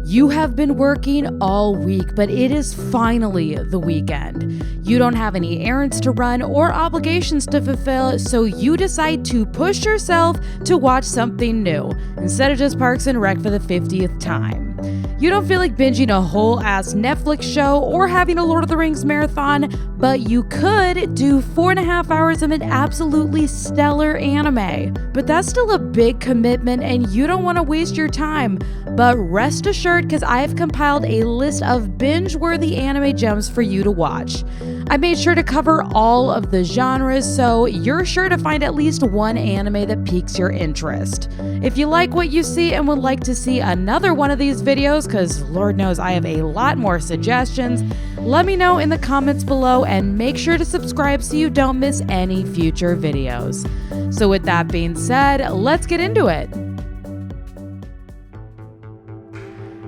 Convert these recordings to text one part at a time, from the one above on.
You have been working all week, but it is finally the weekend. You don't have any errands to run or obligations to fulfill, so you decide to push yourself to watch something new instead of just Parks and Rec for the 50th time. You don't feel like binging a whole ass Netflix show or having a Lord of the Rings marathon, but you could do 4.5 hours of an absolutely stellar anime. But that's still a big commitment and you don't want to waste your time. But rest assured, because I've compiled a list of binge-worthy anime gems for you to watch. I made sure to cover all of the genres, so you're sure to find at least one anime that piques your interest. If you like what you see and would like to see another one of these videos, because Lord knows I have a lot more suggestions, let me know in the comments below and make sure to subscribe so you don't miss any future videos. So with that being said, let's get into it.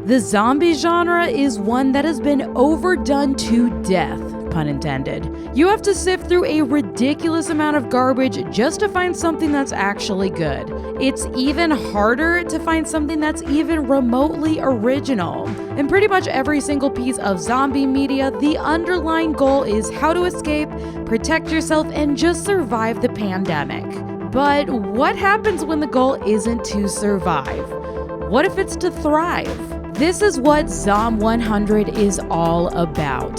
The zombie genre is one that has been overdone to death, pun intended. You have to sift through a ridiculous amount of garbage just to find something that's actually good. It's even harder to find something that's even remotely original. In pretty much every single piece of zombie media, the underlying goal is how to escape, protect yourself, and just survive the pandemic. But what happens when the goal isn't to survive? What if it's to thrive? This is what Zom 100 is all about.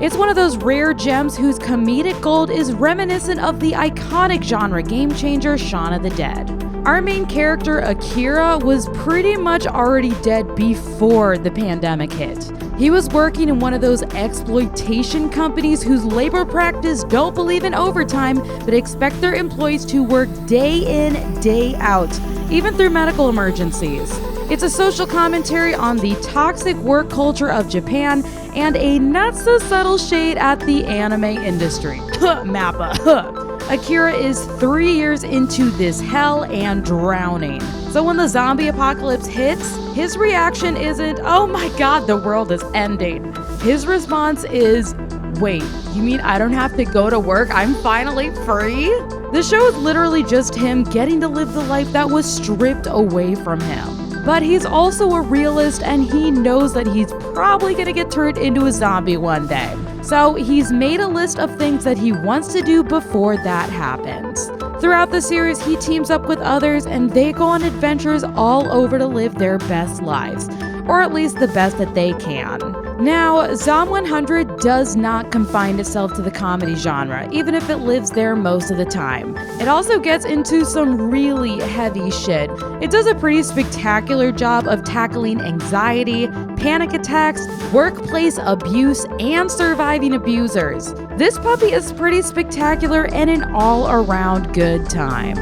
It's one of those rare gems whose comedic gold is reminiscent of the iconic genre game changer Shaun of the Dead. Our main character, Akira, was pretty much already dead before the pandemic hit. He was working in one of those exploitation companies whose labor practice don't believe in overtime, but expect their employees to work day in, day out, even through medical emergencies. It's a social commentary on the toxic work culture of Japan and a not-so-subtle shade at the anime industry. Mappa. Akira is 3 years into this hell and drowning. So when the zombie apocalypse hits, his reaction isn't, "Oh my god, the world is ending." His response is, "Wait, you mean I don't have to go to work? I'm finally free?" The show is literally just him getting to live the life that was stripped away from him. But he's also a realist and he knows that he's probably gonna get turned into a zombie one day. So he's made a list of things that he wants to do before that happens. Throughout the series, he teams up with others and they go on adventures all over to live their best lives, or at least the best that they can. Now, Zom 100 does not confine itself to the comedy genre, even if it lives there most of the time. It also gets into some really heavy shit. It does a pretty spectacular job of tackling anxiety, panic attacks, workplace abuse, and surviving abusers. This puppy is pretty spectacular and an all-around good time.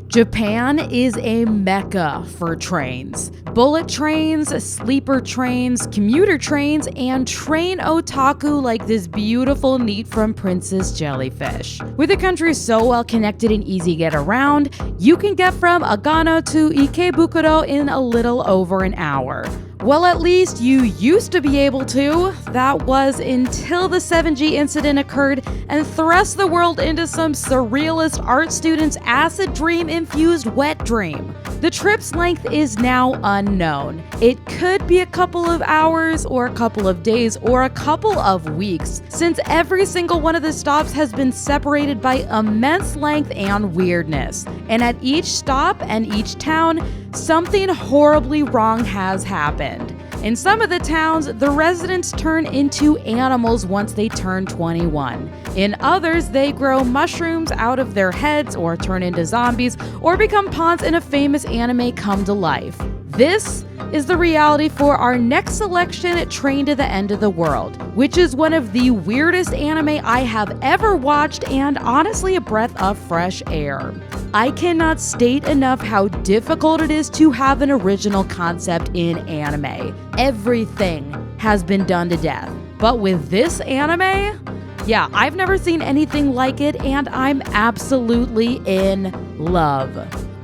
Japan is a mecca for trains. Bullet trains, sleeper trains, commuter trains, and train otaku like this beautiful NEET from Princess Jellyfish. With the country so well connected and easy to get around, you can get from Agano to Ikebukuro in a little over an hour. Well, at least you used to be able to. That was until the 7G incident occurred and thrust the world into some surrealist art student's acid dream-infused wet dream. The trip's length is now unknown. It could be a couple of hours or a couple of days or a couple of weeks, since every single one of the stops has been separated by immense length and weirdness. And at each stop and each town, something horribly wrong has happened. In some of the towns, the residents turn into animals once they turn 21. In others, they grow mushrooms out of their heads or turn into zombies or become pawns in a famous anime come to life. This is the reality for our next selection, Train to the End of the World, which is one of the weirdest anime I have ever watched and honestly a breath of fresh air. I cannot state enough how difficult it is to have an original concept in anime. Everything has been done to death. But with this anime, yeah, I've never seen anything like it and I'm absolutely in love.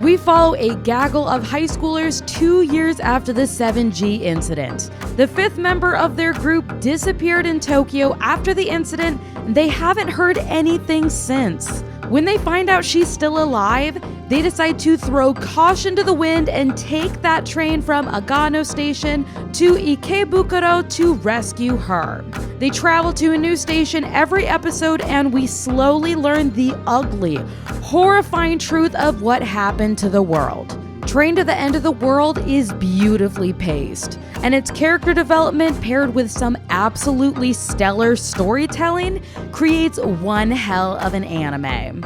We follow a gaggle of high schoolers 2 years after the 7G incident. The fifth member of their group disappeared in Tokyo after the incident, and they haven't heard anything since. When they find out she's still alive, they decide to throw caution to the wind and take that train from Agano Station to Ikebukuro to rescue her. They travel to a new station every episode, and we slowly learn the ugly, horrifying truth of what happened to the world. Train to the End of the World is beautifully paced, and its character development paired with some absolutely stellar storytelling creates one hell of an anime.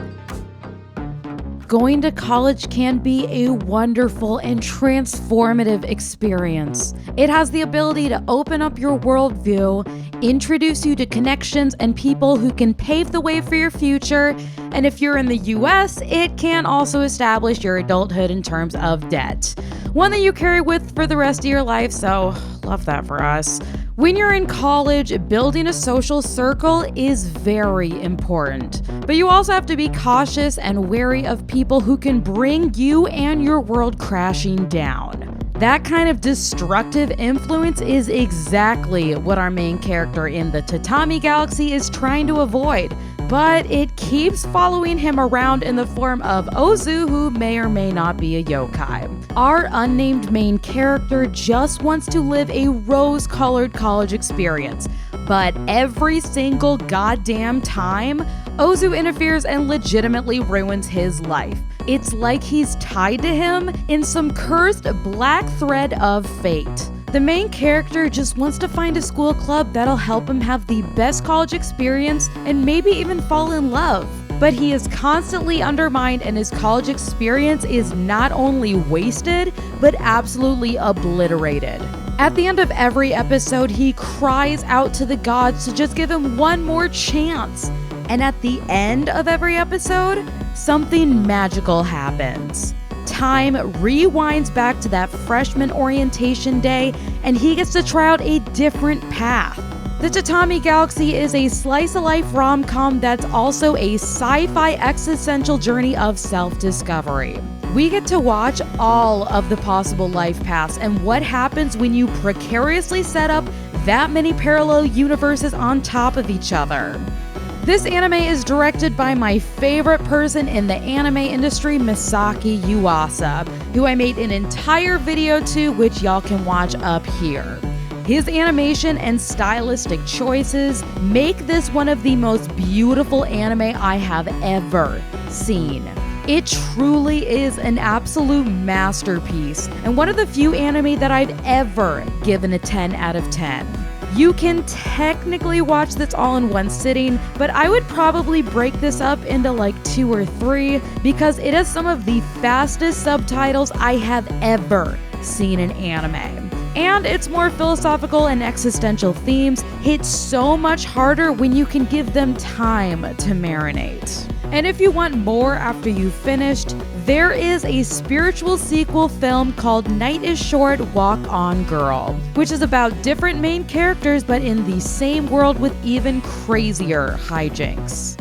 Going to college can be a wonderful and transformative experience. It has the ability to open up your worldview, introduce you to connections and people who can pave the way for your future, and if you're in the US, it can also establish your adulthood in terms of debt. One that you carry with for the rest of your life, so love that for us. When you're in college, building a social circle is very important, but you also have to be cautious and wary of people who can bring you and your world crashing down. That kind of destructive influence is exactly what our main character in the Tatami Galaxy is trying to avoid, but it keeps following him around in the form of Ozu, who may or may not be a yokai. Our unnamed main character just wants to live a rose-colored college experience, but every single goddamn time, Ozu interferes and legitimately ruins his life. It's like he's tied to him in some cursed black thread of fate. The main character just wants to find a school club that'll help him have the best college experience and maybe even fall in love. But he is constantly undermined, and his college experience is not only wasted, but absolutely obliterated. At the end of every episode, he cries out to the gods to just give him one more chance. And at the end of every episode, something magical happens. Time rewinds back to that freshman orientation day, and he gets to try out a different path. The Tatami Galaxy is a slice-of-life rom-com that's also a sci-fi existential journey of self-discovery. We get to watch all of the possible life paths and what happens when you precariously set up that many parallel universes on top of each other. This anime is directed by my favorite person in the anime industry, Masaki Yuasa, who I made an entire video to, which y'all can watch up here. His animation and stylistic choices make this one of the most beautiful anime I have ever seen. It truly is an absolute masterpiece, and one of the few anime that I've ever given a 10 out of 10. You can technically watch this all in one sitting, but I would probably break this up into like 2 or 3 because it has some of the fastest subtitles I have ever seen in anime. And its more philosophical and existential themes hit so much harder when you can give them time to marinate. And if you want more after you've finished, there is a spiritual sequel film called Night is Short, Walk On Girl, which is about different main characters but in the same world with even crazier hijinks.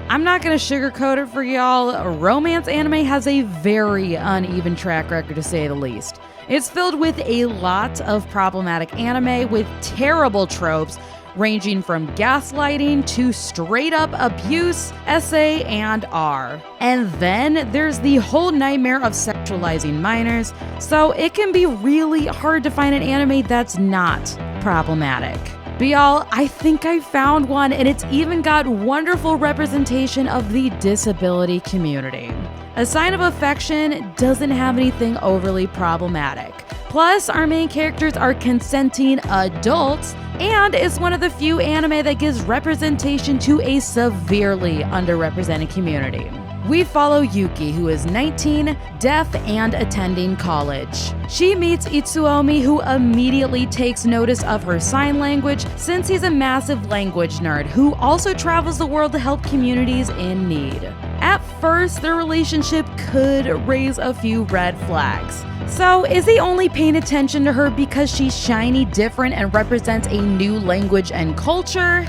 I'm not gonna sugarcoat it for y'all, romance anime has a very uneven track record to say the least. It's filled with a lot of problematic anime with terrible tropes, ranging from gaslighting to straight up abuse, SA, and R. And then there's the whole nightmare of sexualizing minors, so it can be really hard to find an anime that's not problematic. But y'all, I think I found one, and it's even got wonderful representation of the disability community. A Sign of Affection doesn't have anything overly problematic. Plus, our main characters are consenting adults, and is one of the few anime that gives representation to a severely underrepresented community. We follow Yuki, who is 19, deaf, and attending college. She meets Itsuomi, who immediately takes notice of her sign language since he's a massive language nerd who also travels the world to help communities in need. At first, their relationship could raise a few red flags. So, is he only paying attention to her because she's shiny, different, and represents a new language and culture?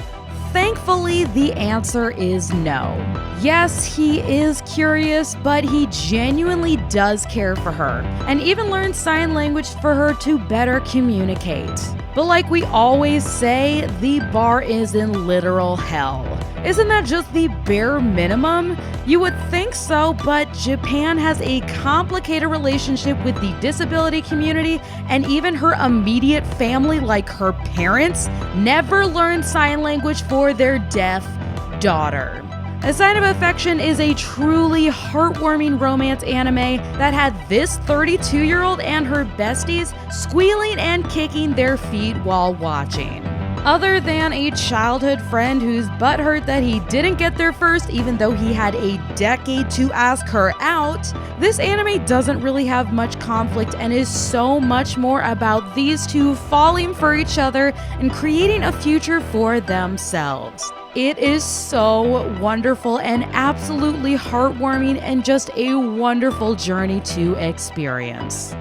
Thankfully, the answer is no. Yes, he is curious, but he genuinely does care for her, and even learned sign language for her to better communicate. But like we always say, the bar is in literal hell. Isn't that just the bare minimum? You would think so, but Japan has a complicated relationship with the disability community, and even her immediate family, like her parents, never learned sign language for their deaf daughter. A Sign of Affection is a truly heartwarming romance anime that had this 32-year-old and her besties squealing and kicking their feet while watching. Other than a childhood friend who's butthurt that he didn't get there first even though he had a decade to ask her out, this anime doesn't really have much conflict and is so much more about these two falling for each other and creating a future for themselves. It is so wonderful and absolutely heartwarming and just a wonderful journey to experience.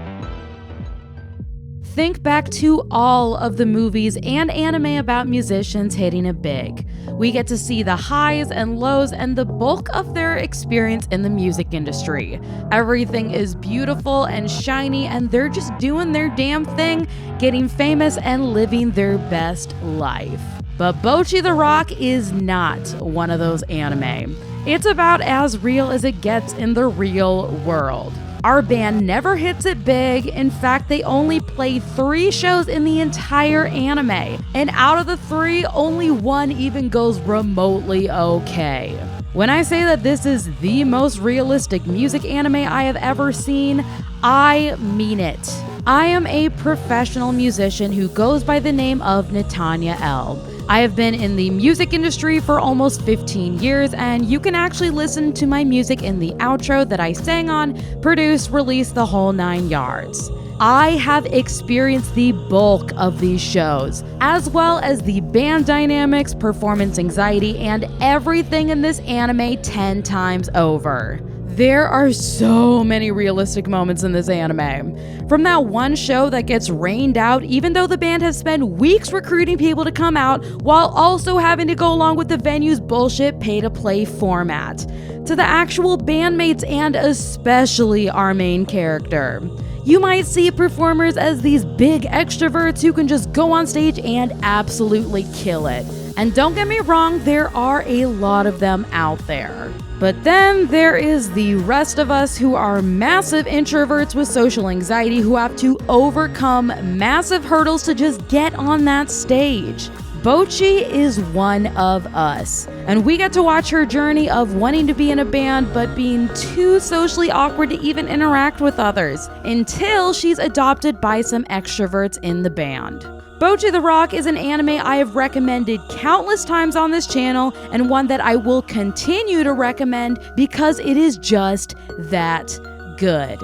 Think back to all of the movies and anime about musicians hitting it big. We get to see the highs and lows and the bulk of their experience in the music industry. Everything is beautiful and shiny, and they're just doing their damn thing, getting famous and living their best life. But Bocchi the Rock is not one of those anime. It's about as real as it gets in the real world. Our band never hits it big. In fact, they only play 3 shows in the entire anime. And out of the 3, only 1 even goes remotely okay. When I say that this is the most realistic music anime I have ever seen, I mean it. I am a professional musician who goes by the name of Natanya L. I have been in the music industry for almost 15 years, and you can actually listen to my music in the outro that I sang on, produced, released, the whole 9 yards. I have experienced the bulk of these shows, as well as the band dynamics, performance anxiety, and everything in this anime 10 times over. There are so many realistic moments in this anime. From that one show that gets rained out even though the band has spent weeks recruiting people to come out while also having to go along with the venue's bullshit pay-to-play format, to the actual bandmates and especially our main character. You might see performers as these big extroverts who can just go on stage and absolutely kill it. And don't get me wrong, there are a lot of them out there. But then there is the rest of us who are massive introverts with social anxiety who have to overcome massive hurdles to just get on that stage. Bocchi is one of us, and we get to watch her journey of wanting to be in a band but being too socially awkward to even interact with others, until she's adopted by some extroverts in the band. Bocchi the Rock is an anime I have recommended countless times on this channel, and one that I will continue to recommend because it is just that good.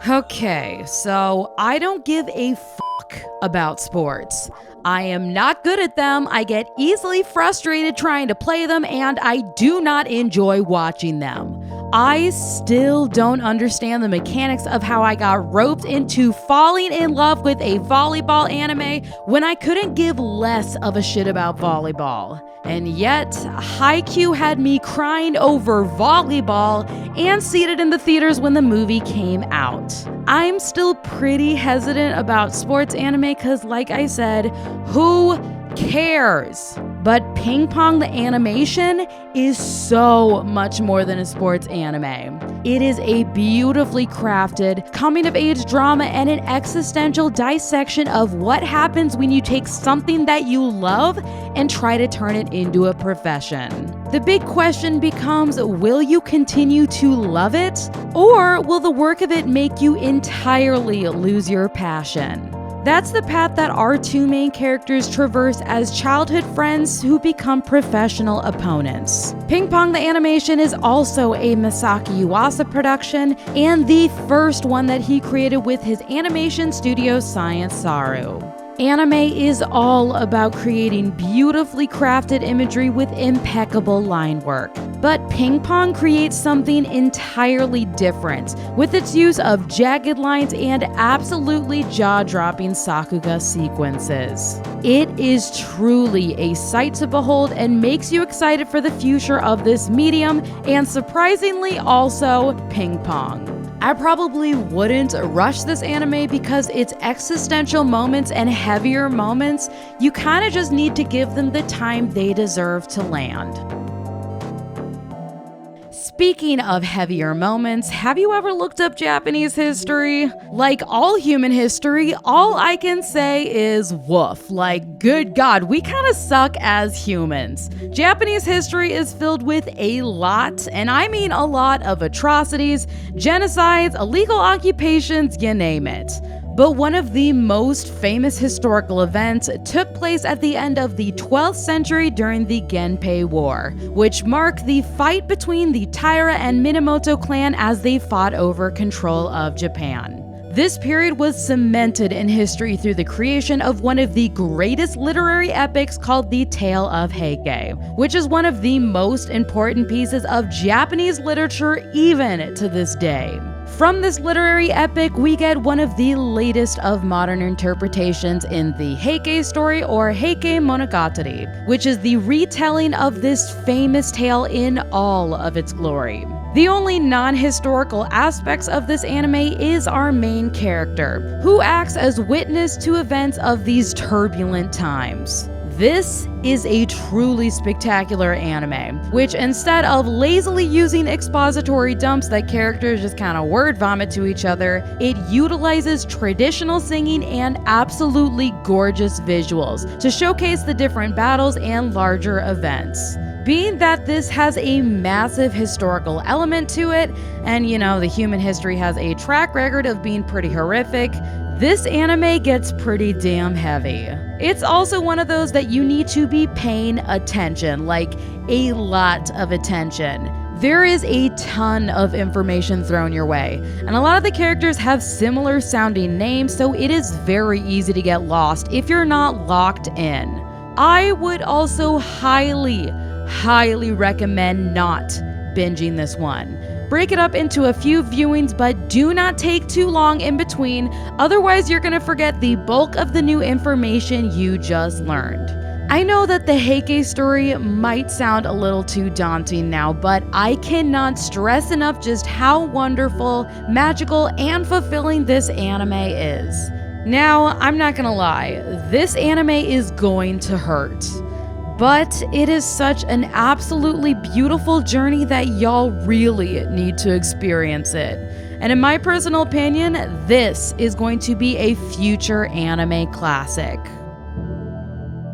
Okay, so I don't give a fuck about sports. I am not good at them, I get easily frustrated trying to play them, and I do not enjoy watching them. I still don't understand the mechanics of how I got roped into falling in love with a volleyball anime when I couldn't give less of a shit about volleyball. And yet, Haikyuu had me crying over volleyball and seated in the theaters when the movie came out. I'm still pretty hesitant about sports anime because, like I said, who cares? But Ping Pong the animation is so much more than a sports anime. It is a beautifully crafted coming-of-age drama and an existential dissection of what happens when you take something that you love and try to turn it into a profession. The big question becomes, will you continue to love it? Or will the work of it make you entirely lose your passion? That's the path that our 2 main characters traverse as childhood friends who become professional opponents. Ping Pong the animation is also a Masaki Yuasa production, and the first one that he created with his animation studio Science Saru. Anime is all about creating beautifully crafted imagery with impeccable line work. But Ping Pong creates something entirely different, with its use of jagged lines and absolutely jaw-dropping Sakuga sequences. It is truly a sight to behold and makes you excited for the future of this medium, and surprisingly also Ping Pong. I probably wouldn't rush this anime because its existential moments and heavier moments, you kind of just need to give them the time they deserve to land. Speaking of heavier moments, have you ever looked up Japanese history? Like all human history, all I can say is woof. Like, good God, we kind of suck as humans. Japanese history is filled with a lot, and I mean a lot, of atrocities, genocides, illegal occupations, you name it. But one of the most famous historical events took place at the end of the 12th century during the Genpei War, which marked the fight between the Taira and Minamoto clan as they fought over control of Japan. This period was cemented in history through the creation of one of the greatest literary epics called the Tale of Heike, which is one of the most important pieces of Japanese literature even to this day. From this literary epic, we get one of the latest of modern interpretations in the Heike story, or Heike Monogatari, which is the retelling of this famous tale in all of its glory. The only non-historical aspects of this anime is our main character, who acts as witness to events of these turbulent times. This is a truly spectacular anime, which instead of lazily using expository dumps that characters just kind of word vomit to each other, it utilizes traditional singing and absolutely gorgeous visuals to showcase the different battles and larger events. Being that this has a massive historical element to it, and the human history has a track record of being pretty horrific, this anime gets pretty damn heavy. It's also one of those that you need to be paying attention, like a lot of attention. There is a ton of information thrown your way, and a lot of the characters have similar sounding names, so it is very easy to get lost if you're not locked in. I would also highly recommend not binging this one. Break it up into a few viewings, but do not take too long in between, otherwise you're gonna forget the bulk of the new information you just learned. I know that the Heike story might sound a little too daunting now, but I cannot stress enough just how wonderful, magical, and fulfilling this anime is. Now, I'm not gonna lie, this anime is going to hurt. But it is such an absolutely beautiful journey that y'all really need to experience it. And in my personal opinion, this is going to be a future anime classic.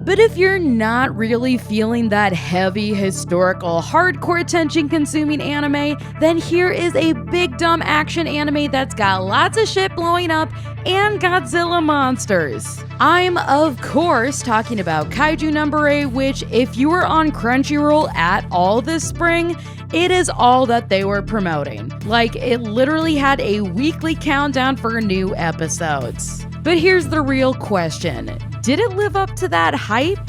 But if you're not really feeling that heavy, historical, hardcore attention-consuming anime, then here is a big dumb action anime that's got lots of shit blowing up and Godzilla monsters. I'm, of course, talking about Kaiju Number 8, which, if you were on Crunchyroll at all this spring, it is all that they were promoting. Like, it literally had a weekly countdown for new episodes. But here's the real question. Did it live up to that hype?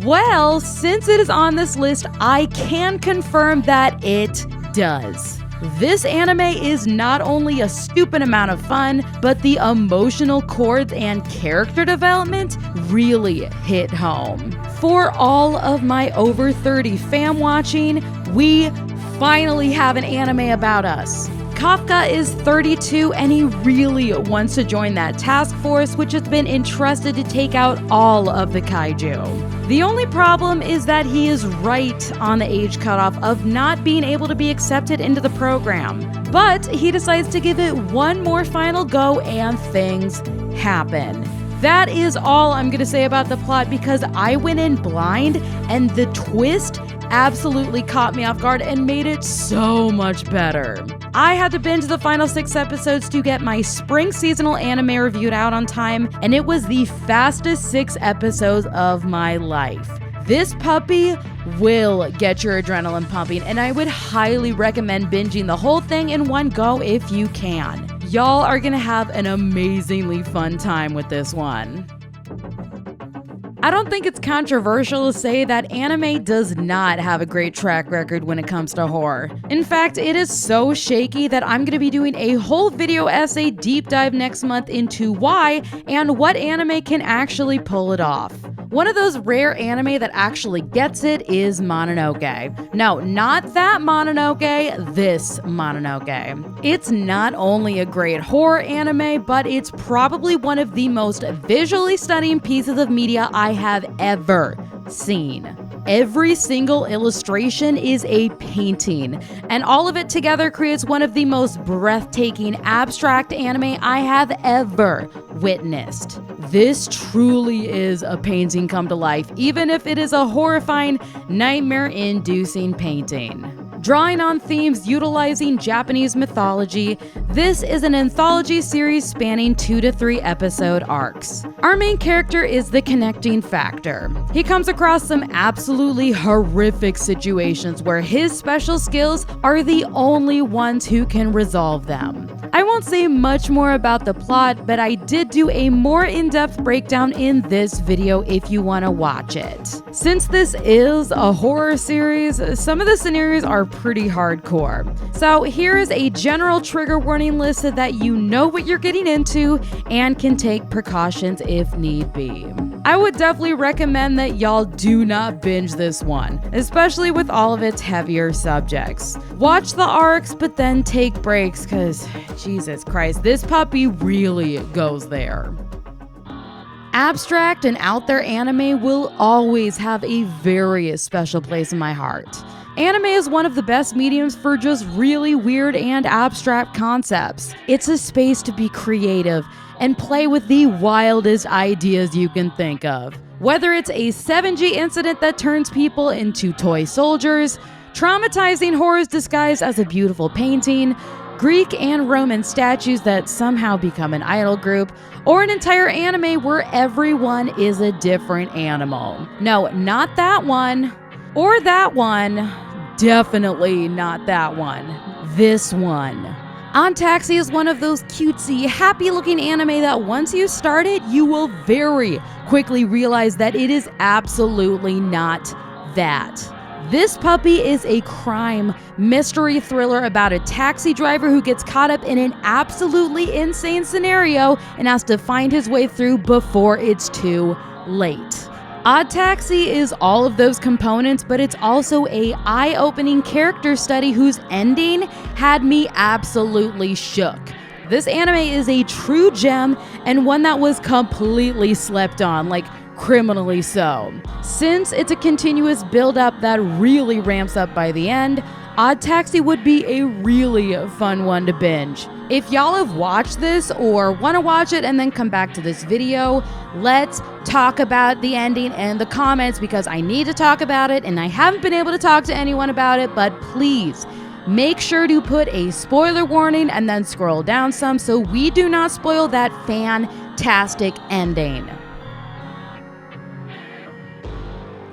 Well, since it is on this list, I can confirm that it does. This anime is not only a stupid amount of fun, but the emotional chords and character development really hit home. For all of my over 30 fam watching, we finally have an anime about us. Kafka is 32 and he really wants to join that task force, which has been entrusted to take out all of the kaiju. The only problem is that he is right on the age cutoff of not being able to be accepted into the program. But he decides to give it one more final go and things happen. That is all I'm going to say about the plot because I went in blind and the twist absolutely caught me off guard and made it so much better. I had to binge the final 6 episodes to get my spring seasonal anime reviewed out on time, and it was the fastest 6 episodes of my life. This puppy will get your adrenaline pumping, and I would highly recommend binging the whole thing in one go if you can. Y'all are gonna have an amazingly fun time with this one. I don't think it's controversial to say that anime does not have a great track record when it comes to horror. In fact, it is so shaky that I'm going to be doing a whole video essay deep dive next month into why and what anime can actually pull it off. One of those rare anime that actually gets it is Mononoke. No, not that Mononoke, this Mononoke. It's not only a great horror anime, but it's probably one of the most visually stunning pieces of media I have ever seen. Every single illustration is a painting, and all of it together creates one of the most breathtaking abstract anime I have ever witnessed. This truly is a painting come to life, even if it is a horrifying, nightmare-inducing painting. Drawing on themes utilizing Japanese mythology, this is an anthology series spanning 2 to 3 episode arcs. Our main character is the connecting factor. He comes across some absolutely horrific situations where his special skills are the only ones who can resolve them. I won't say much more about the plot, but I did do a more in-depth breakdown in this video if you want to watch it. Since this is a horror series, some of the scenarios are pretty hardcore. So here is a general trigger warning list so that you know what you're getting into and can take precautions if need be. I would definitely recommend that y'all do not binge this one, especially with all of its heavier subjects. Watch the arcs, but then take breaks, cause Jesus Christ, this puppy really goes there. Abstract and out there anime will always have a very special place in my heart. Anime is one of the best mediums for just really weird and abstract concepts. It's a space to be creative and play with the wildest ideas you can think of. Whether it's a 7G incident that turns people into toy soldiers, traumatizing horrors disguised as a beautiful painting, Greek and Roman statues that somehow become an idol group, or an entire anime where everyone is a different animal. No, not that one. Or that one. Definitely not that one. This one. Odd Taxi is one of those cutesy, happy-looking anime that once you start it, you will very quickly realize that it is absolutely not that. This puppy is a crime mystery thriller about a taxi driver who gets caught up in an absolutely insane scenario and has to find his way through before it's too late. Odd Taxi is all of those components, but it's also a eye-opening character study whose ending had me absolutely shook. This anime is a true gem and one that was completely slept on, like criminally so. Since it's a continuous build-up that really ramps up by the end, Odd Taxi would be a really fun one to binge. If y'all have watched this or want to watch it and then come back to this video, let's talk about the ending in the comments because I need to talk about it and I haven't been able to talk to anyone about it, but please make sure to put a spoiler warning and then scroll down some so we do not spoil that fantastic ending.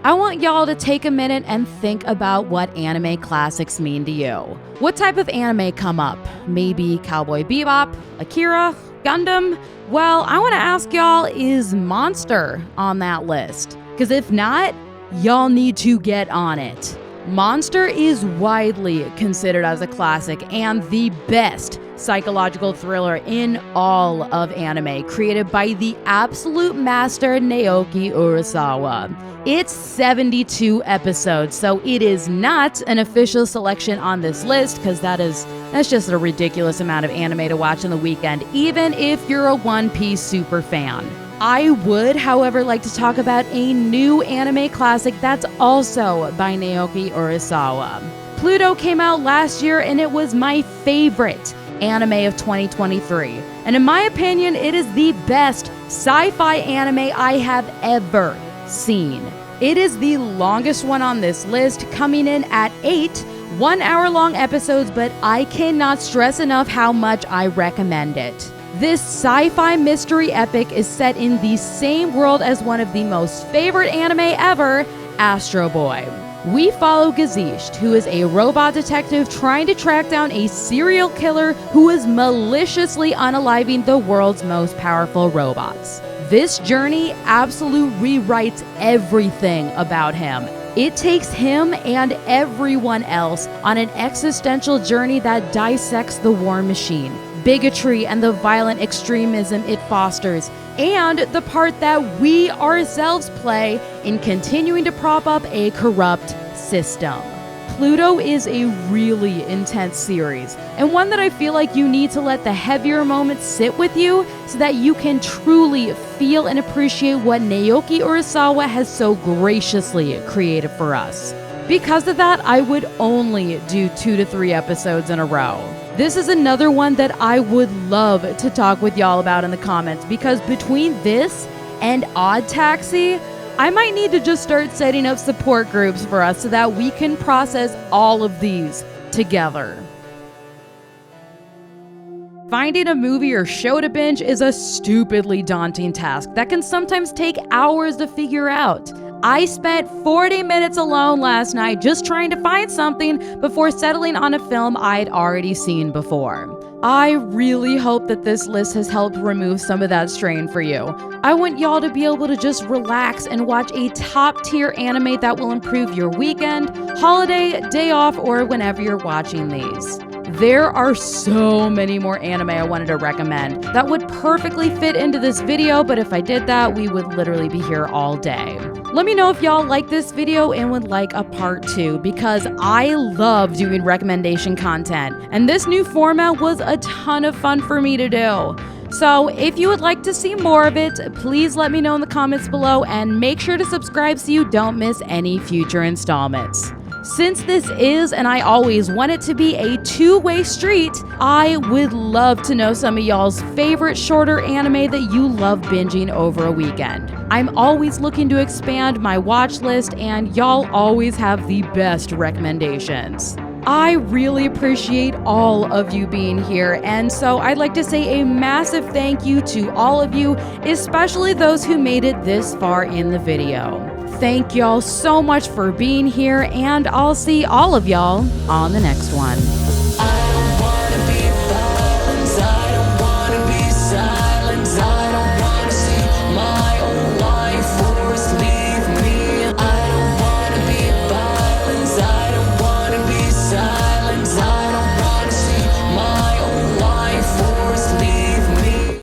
I want y'all to take a minute and think about what anime classics mean to you. What type of anime come up? Maybe Cowboy Bebop, Akira, Gundam? Well, I want to ask y'all, is Monster on that list? Because if not, y'all need to get on it. Monster is widely considered as a classic and the best psychological thriller in all of anime, created by the absolute master Naoki Urasawa. It's 72 episodes, so it is not an official selection on this list because that's just a ridiculous amount of anime to watch in the weekend, even if you're a One Piece super fan. I would, however, like to talk about a new anime classic that's also by Naoki Urasawa. Pluto came out last year and it was my favorite anime of 2023. And in my opinion, it is the best sci-fi anime I have ever seen. It is the longest one on this list, coming in at 8 one-hour-long episodes, but I cannot stress enough how much I recommend it. This sci-fi mystery epic is set in the same world as one of the most favorite anime ever, Astro Boy. We follow Gazish, who is a robot detective trying to track down a serial killer who is maliciously unaliving the world's most powerful robots. This journey absolutely rewrites everything about him. It takes him and everyone else on an existential journey that dissects the war machine, bigotry and the violent extremism it fosters, and the part that we ourselves play in continuing to prop up a corrupt system. Pluto is a really intense series, and one that I feel like you need to let the heavier moments sit with you so that you can truly feel and appreciate what Naoki Urasawa has so graciously created for us. Because of that, I would only do 2 to 3 episodes in a row. This is another one that I would love to talk with y'all about in the comments, because between this and Odd Taxi, I might need to just start setting up support groups for us so that we can process all of these together. Finding a movie or show to binge is a stupidly daunting task that can sometimes take hours to figure out. I spent 40 minutes alone last night just trying to find something before settling on a film I'd already seen before. I really hope that this list has helped remove some of that strain for you. I want y'all to be able to just relax and watch a top-tier anime that will improve your weekend, holiday, day off, or whenever you're watching these. There are so many more anime I wanted to recommend that would perfectly fit into this video, but if I did that, we would literally be here all day. Let me know if y'all like this video and would like a part 2, because I love doing recommendation content, and this new format was a ton of fun for me to do. So if you would like to see more of it, please let me know in the comments below, and make sure to subscribe so you don't miss any future installments. Since this is, and I always want it to be, a two-way street, I would love to know some of y'all's favorite shorter anime that you love binging over a weekend. I'm always looking to expand my watch list, and y'all always have the best recommendations. I really appreciate all of you being here, and so I'd like to say a massive thank you to all of you, especially those who made it this far in the video. Thank y'all so much for being here, and I'll see all of y'all on the next one.